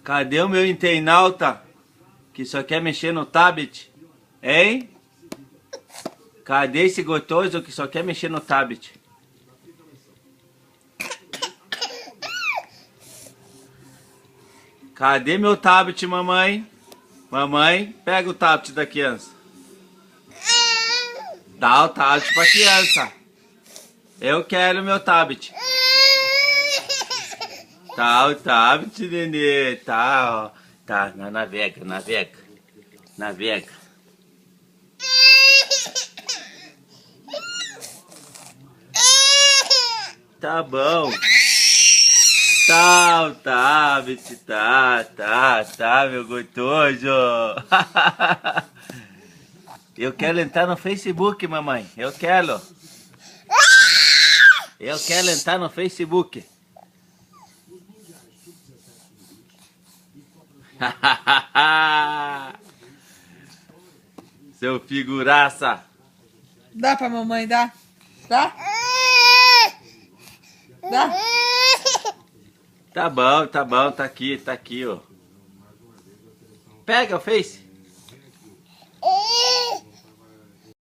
Cadê o meu internauta que só quer mexer no tablet? Hein? Cadê esse gostoso que só quer mexer no tablet? Cadê meu tablet, mamãe? Mamãe, pega o tablet da criança. Dá o tablet pra criança. Eu quero meu tablet. Tá o tablet, nenê. Tá, ó. Tá, navega, navega. Navega. Tá bom. Tá o tablet, tá, meu gostoso. Eu quero entrar no Facebook, mamãe. Eu quero. Eu quero entrar no Facebook. Seu figuraça. Dá pra mamãe, dá? Dá? Dá? Tá bom, tá aqui, ó. Pega o Face.